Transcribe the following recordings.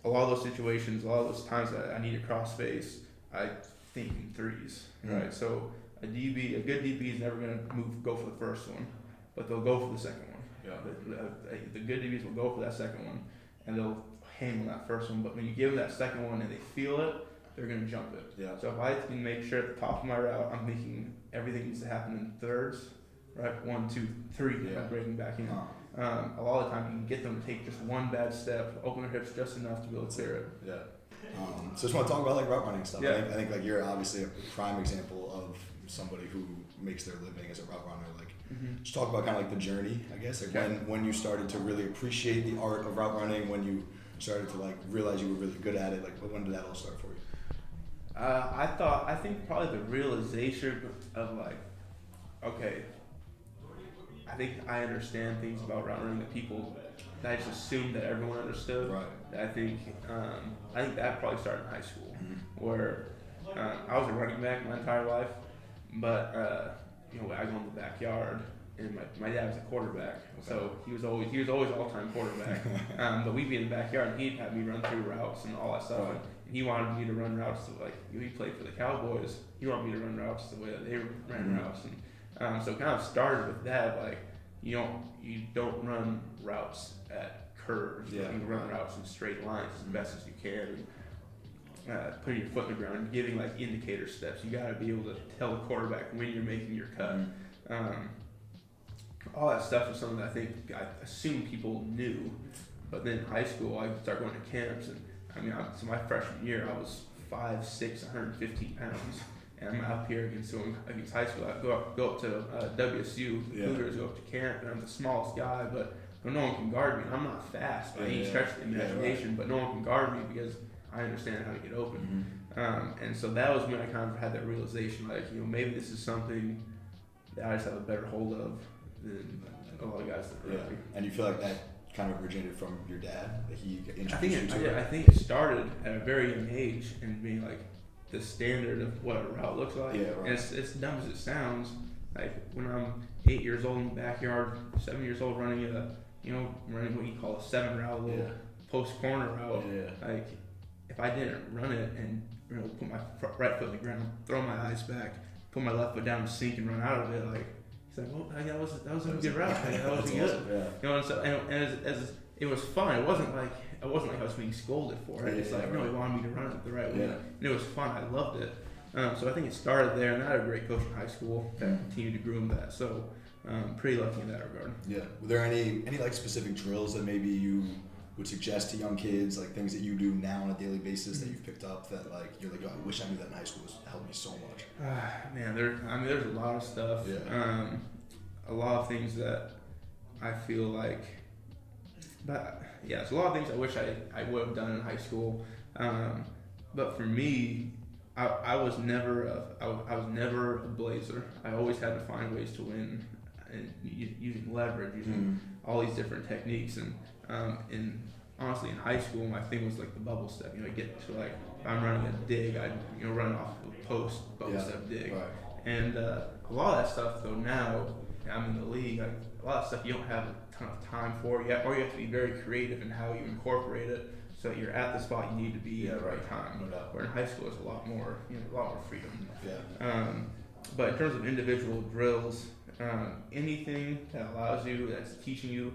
a lot of those situations, a lot of those times that I need a cross face, I think in threes, right? So a good DB is never going to go for the first one, but they'll go for the second one. Yeah. The good DBs will go for that second one, and they'll hang on that first one. But when you give them that second one and they feel it, they're going to jump it. Yeah. So if I can make sure at the top of my route, I'm thinking everything needs to happen in thirds, right? 1, 2, 3, Yeah. breaking back in. A lot of the time you can get them to take just one bad step, open their hips just enough to be able to clear it. Yeah. So just want to talk about like route running stuff. Yeah. I think like you're obviously a prime example of somebody who makes their living as a route runner. Like, just talk about kind of like the journey, I guess. Like when you started to really appreciate the art of route running, when you started to like realize you were really good at it. Like, when did that all start for you? I think probably the realization of like, okay, I think I understand things about route running that people, that I just assumed that everyone understood. Right. I think that probably started in high school, where I was a running back my entire life, but I go in the backyard, and my dad was a quarterback, so he was always all-time quarterback. But we'd be in the backyard, and he'd have me run through routes and all that stuff. Right. And he wanted me to run routes like he played for the Cowboys. He wanted me to run routes the way that they ran routes, and so it kind of started with that. Like, you don't run routes at curves. Yeah. You run routes in straight lines as best as you can. Putting your foot in the ground and giving like indicator steps. You got to be able to tell the quarterback when you're making your cut. All that stuff is something that I assume people knew, but then in high school I started going to camps, and so my freshman year I was 5'6", 115 pounds, and I'm up here against high school. I go up to WSU, Cougars, go up to camp, and I'm the smallest guy, but no one can guard me. I'm not fast by any stretch of the imagination, but no one can guard me because I understand how to get open. And so that was when I kind of had that realization, like, maybe this is something that I just have a better hold of than a lot of guys that run. And you feel like that kind of originated from your dad, that he introduced you to it? I think it started at a very young age and being like the standard of what a route looks like. Yeah, right. And it's dumb as it sounds. Like when I'm 8 years old in the backyard, 7 years old running running what you call a 7 route, a little post corner route. Like if I didn't run it and put my right foot in the ground, throw my eyes back, put my left foot down and sink and run out of it, like he's like, well, that was a good route. That was good. Awesome. And so as it was fun. It wasn't like I was being scolded for it. It's like really wanted me to run it the right way. And it was fun. I loved it. So I think it started there, and I had a great coach in high school that continued to groom that. So pretty lucky in that regard. Yeah. Were there any like specific drills that maybe you would suggest to young kids, like things that you do now on a daily basis that you've picked up that like you're like, oh, I wish I knew that in high school? It helped me so much. Man, there's a lot of stuff. A lot of things that I feel like, it's a lot of things I wish I would have done in high school. But for me, I was never a blazer. I always had to find ways to win, and using leverage, using all these different techniques. And honestly, in high school, my thing was like the bubble step. I get to like, if I'm running a dig, I'd run off the post bubble step dig. Right. And a lot of that stuff though now, I'm in the league. Like a lot of stuff you don't have a ton of time for yet, or you have to be very creative in how you incorporate it, so that you're at the spot you need to be at the right time. No doubt. Where in high school, it's a lot more freedom. But in terms of individual drills, anything that allows you, that's teaching you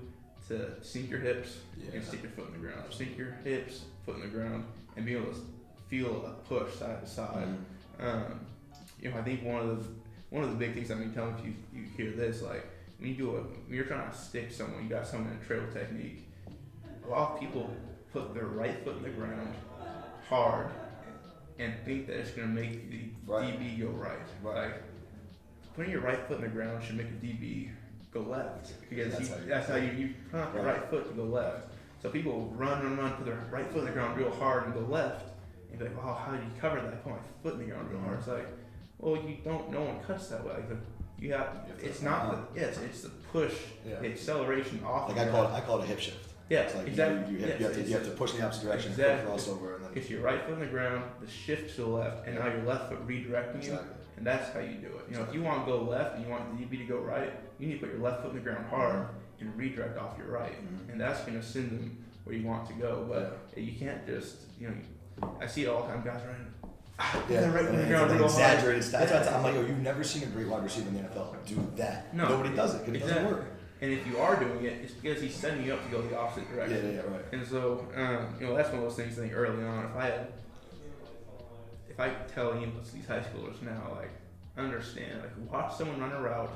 to sink your hips and stick your foot in the ground. Sink your hips, foot in the ground, and be able to feel a push side to side. I think one of the big things, telling you hear this, like when you're trying to stick someone, you got someone in a trail technique. A lot of people put their right foot in the ground hard and think that it's going to make the DB go right. Like putting your right foot in the ground should make a DB go left, because that's how you plant the right foot to go left. So people run, put their right foot in the ground real hard and go left, and be like, "Oh, how did you cover that? I put my foot in the ground real hard." It's like, well, you don't. No one cuts that way. It's the push, the acceleration off. Like I call it a hip shift. Yeah, it's like exactly. You have to push in the opposite direction, exactly. crossover, and then it's your right foot in the ground, the shift to the left, and now your left foot redirecting you, and that's how you do it. If you want to go left and you want the DB to go right, you need to put your left foot in the ground hard and redirect off your right, and that's going to send them where you want to go. But you can't just, I see it all the time, guys running. Exaggerated stats. I'm like, you've never seen a great wide receiver in the NFL do that. No, nobody does it because it doesn't work. And if you are doing it, it's because he's setting you up to go the opposite direction. Yeah, right. And so, that's one of those things I think early on. If I tell these high schoolers now, like, understand, like, watch someone run a route,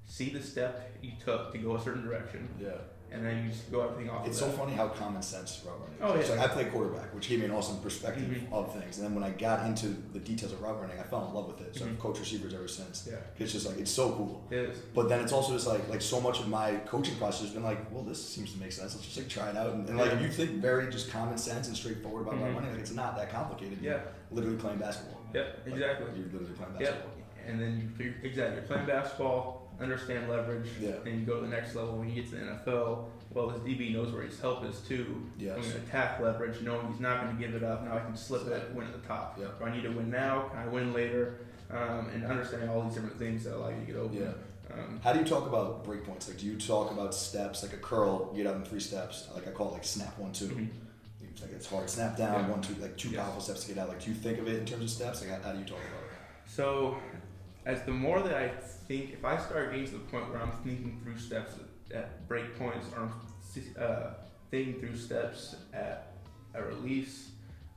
see the step you took to go a certain direction. Yeah. And then you just go everything off. It's so funny how common sense route running is. Oh, yeah. So I played quarterback, which gave me an awesome perspective of things. And then when I got into the details of route running, I fell in love with it. So I've coached receivers ever since. Yeah. It's just like, it's so cool. It is. But then it's also just like so much of my coaching process has been like, well, this seems to make sense. Let's just like try it out. And like, if you think very just common sense and straightforward about route running, like it's not that complicated. You're literally playing basketball. Yeah, exactly. Like, you're literally playing basketball. Yeah. And then you're playing basketball, understand leverage, and you go to the next level. When you get to the NFL, well, his DB knows where his help is too. Yes. I'm going to attack leverage, knowing he's not going to give it up. Now I can slip it, win at the top. Yeah. Do I need to win now? Can I win later? And understanding all these different things that allow you to get open. Yeah. How do you talk about break points? Like, do you talk about steps, like a curl, you get out in 3 steps? Like I call it like snap 1, 2. Like it's hard. Snap down 1, 2, like 2 powerful steps to get out. Like, do you think of it in terms of steps? Like, how do you talk about it? So, as the more that I think, if I start getting to the point where I'm thinking through steps at break points, or I'm thinking through steps at a release,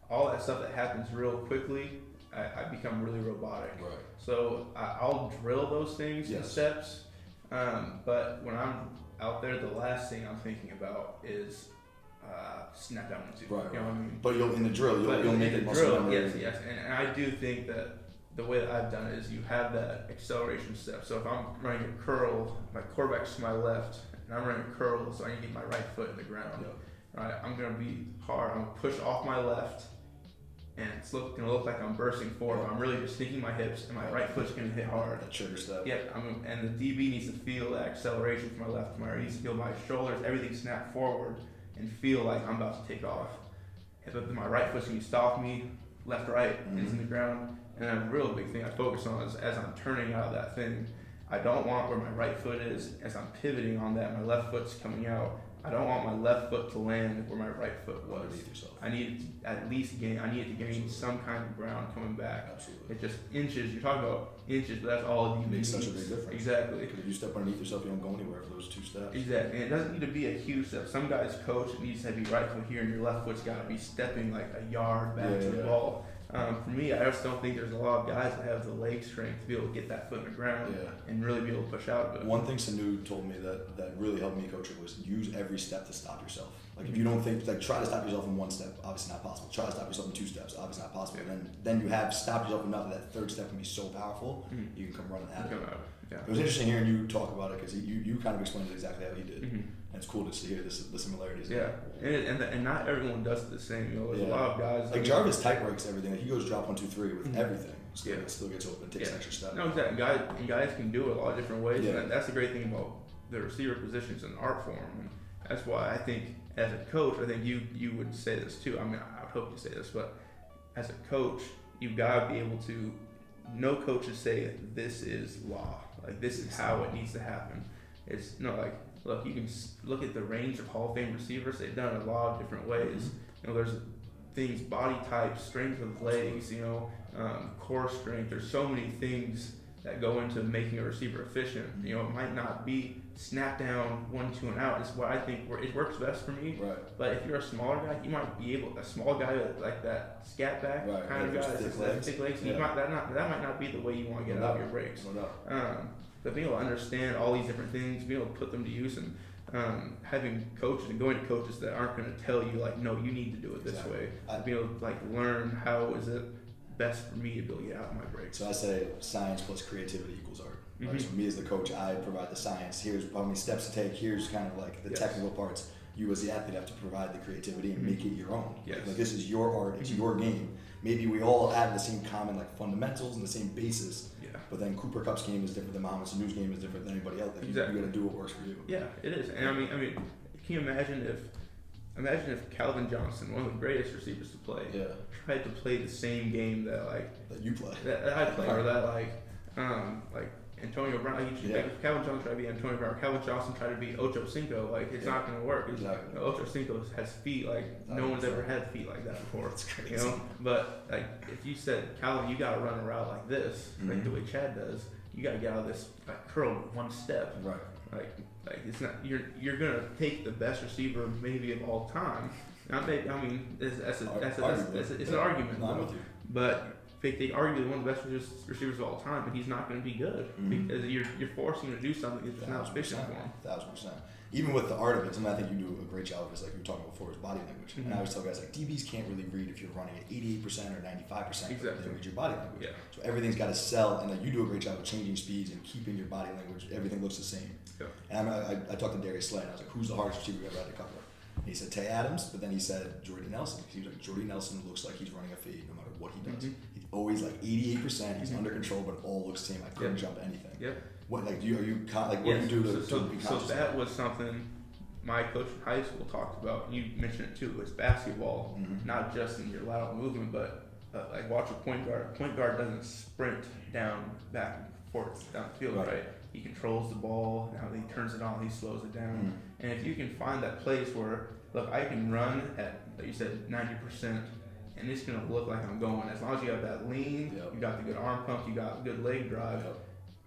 all that stuff that happens real quickly, I become really robotic. Right. So I'll drill those things in steps, but when I'm out there, the last thing I'm thinking about is snap down 1, 2. Right. You know what I mean? But in the drill, you'll make it muscle memory. Yes, and I do think that the way that I've done it is you have that acceleration step. So if I'm running a curl, my quarterback's to my left, and I'm running a curl, so I need to get my right foot in the ground. Right, I'm gonna be hard. I'm gonna push off my left, and it's gonna look like I'm bursting forward. But I'm really just thinking my hips, and my right foot's gonna hit hard. That trigger step. Yep. And the DB needs to feel that acceleration from my left to my right. He needs to feel my shoulders, everything snap forward, and feel like I'm about to take off. But my right foot's gonna stop me, left, right, is in the ground. And a real big thing I focus on is as I'm turning out of that thing, I don't want where my right foot is. As I'm pivoting on that, my left foot's coming out. I don't want my left foot to land where my right foot was. I need to at least gain some kind of ground coming back. Absolutely. It just inches. You're talking about inches, but that's all it makes such a big difference. Exactly. Because if you step underneath yourself, you don't go anywhere for those 2 steps. Exactly. And it doesn't need to be a huge step. Some guys coach, it needs to be right foot here, and your left foot's got to be stepping like a yard back to the ball. For me, I just don't think there's a lot of guys that have the leg strength to be able to get that foot in the ground and really be able to push out. But one thing Sanu told me that really helped me coach it was use every step to stop yourself. Like if you don't think, like try to stop yourself in 1 step, obviously not possible. Try to stop yourself in 2 steps, obviously not possible. And then you have stopped yourself enough that 3rd step can be so powerful, you can come running at it. It was interesting hearing you talk about it because you kind of explained it exactly how he did. And it's cool to hear the similarities. Yeah, and not everyone does it the same. There's a lot of guys. Like Jarvis type breaks everything. Like he goes drop 1, 2, 3 with everything. Still gets open. Takes an extra step. No, exactly. Guys can do it a lot of different ways. And that's the great thing about the receiver position. It's an art form. And that's why I think as a coach, I think you would say this too. I mean, I would hope you say this, but as a coach, you've got to be able to. No coaches say this is law. Like this is how it needs to happen. It's like. Look, you can look at the range of Hall of Fame receivers. They've done it a lot of different ways. There's things, body type, strength of legs, core strength. There's so many things that go into making a receiver efficient. It might not be snap down 1, 2, and out. It's what I think it works best for me. Right. But if you're a smaller guy, you might be able a small guy like that scat back kind of guy, thick legs. That might not be the way you want to get out of your breaks. But being able to understand all these different things, being able to put them to use, and having coaches and going to coaches that aren't going to tell you like, no, you need to do it this way. Being able to learn how is it best for me to be able to get out of my breaks. So I say science plus creativity equals art. Right? So me as the coach, I provide the science. Here's how many steps to take. Here's kind of like the technical parts. You as the athlete have to provide the creativity and make it your own. Like this is your art. It's your game. Maybe we all have the same common fundamentals and the same basis. But then Cooper Kupp's game is different than Muhammad Sanu's game is different than anybody else. You got to do what works for you. Yeah, it is. And I mean, can you imagine if Calvin Johnson, one of the greatest receivers to play, tried to play the same game that you play, that I play, or that Antonio Brown. Like Calvin Johnson tried to be Antonio Brown. Calvin Johnson tried to be Ocho Cinco. Like it's not going to work. Exactly. Ocho Cinco has feet like no one's ever had feet like that before. That's crazy. You know, but like if you said, Calvin, you got to run a route like this, like the way Chad does, you got to get out of this like curl with one step. Right. Like it's not you're gonna take the best receiver maybe of all time. Not maybe, I mean it's an argument. No, I'm with you. But they arguably one of the best receivers of all time, but he's not going to be good because you're forcing him to do something that's just not efficient for him. 1,000%. Even with the art of it, something I think you do a great job of is like you were talking before is body language. And I always tell guys like DBs can't really read if you're running at 88% or 95%. Exactly. They read your body language. Yeah. So everything's got to sell, and like you do a great job of changing speeds and keeping your body language. Everything looks the same. Yeah. And I talked to Darius Slay, and I was like, "Who's the hardest receiver you ever had to cover?" And he said Tay Adams, but then he said Jordy Nelson. He was like, Jordy Nelson looks like he's running a fade no matter what he does. He's always like 88%. He's under control, but it all looks the same. I couldn't jump anything. Yep. What like do you what do you do to be conscious? So that was something my coach in high school talked about. You mentioned it too. It's basketball, not just in your lateral movement, but like watch a point guard. Point guard doesn't sprint back and forth down the field, right? He controls the ball. Now he turns it on. He slows it down. And if you can find that place where, look, I can run at, like you said, 90%, and it's gonna look like I'm going. As long as you have that lean, you got the good arm pump, you got good leg drive.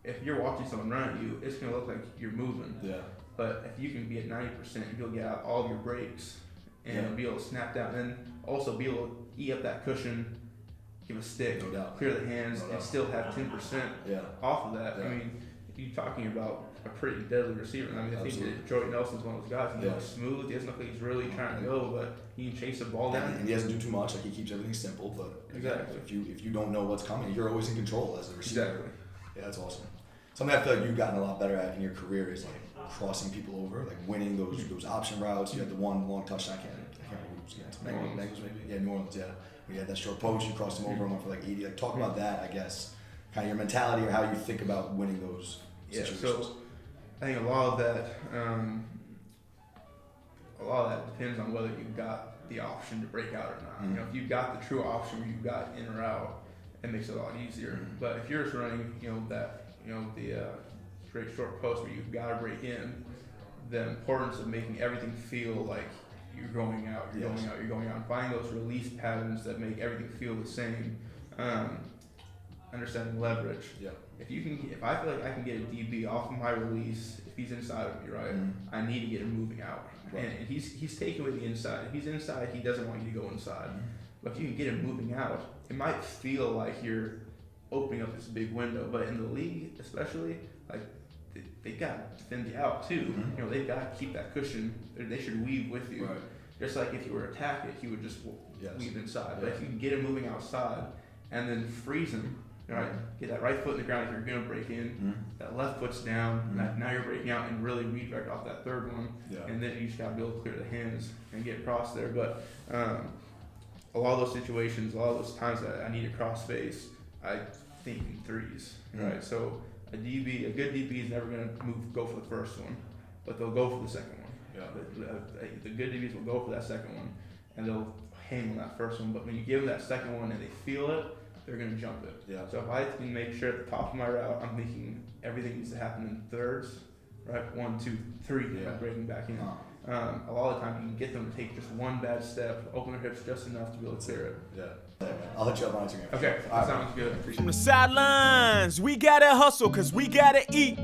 If you're watching someone run at you, it's gonna look like you're moving. Yeah. But if you can be at 90%, you'll get out all of your breaks and be able to snap down, and also be able to eat up that cushion, give a stick, clear the hands, and still have 10% off of that. I mean, you're talking about a pretty deadly receiver. I mean, I think that Jordy Nelson's one of those guys. He looks smooth. He doesn't look like he's really trying to go, but he can chase the ball down. And he doesn't do too much. Like he keeps everything simple. But exactly, if you don't know what's coming, you're always in control as a receiver. Exactly. Yeah, that's awesome. Something I feel like you've gotten a lot better at in your career is like crossing people over, like winning those option routes. You had the one long touchdown. I can't remember who was against. Bengals maybe. Yeah, New Orleans. Yeah, we had that short post. You crossed them over and went for like 80. Like talk about that. I guess kind of your mentality or how you think about winning those situations. So I think a lot of that depends on whether you've got the option to break out or not. You know, if you've got the true option where you've got in or out, it makes it a lot easier. But if you're just running, the straight short post where you've got to break in, the importance of making everything feel like you're going out, you're going out, and finding those release patterns that make everything feel the same. Understanding leverage. Yeah. If I feel like I can get a DB off of my release, if he's inside of me, right, I need to get him moving out. Right. And he's taking away the inside. If he's inside, he doesn't want you to go inside. But if you can get him moving out, it might feel like you're opening up this big window. But in the league, especially, like they got to defend you out too. You know, they've got to keep that cushion. They should weave with you. Right. Just like if you were to attack it, he would just weave inside. But if you can get him moving outside and then freeze him. Right, get that right foot in the ground if you're gonna break in. That left foot's down. Now you're breaking out and really redirect off that third one. And then you just gotta be able to clear the hands and get across there. But a lot of those situations, a lot of those times that I need a cross face, I think in threes. Right, so a good DB is never gonna go for the first one, but they'll go for the second one. The good DBs will go for that second one, and they'll hang on that first one. But when you give them that second one and they feel it, they're going to jump it. Yeah. So if I can make sure at the top of my route, I'm thinking everything needs to happen in thirds, right? 1, 2, 3, I'm breaking back in. A lot of the time you can get them to take just one bad step, open their hips just enough to be able to clear it. Yeah. I'll let you up on Instagram. Okay, that sounds good. From the sidelines, we gotta hustle 'cause we gotta eat.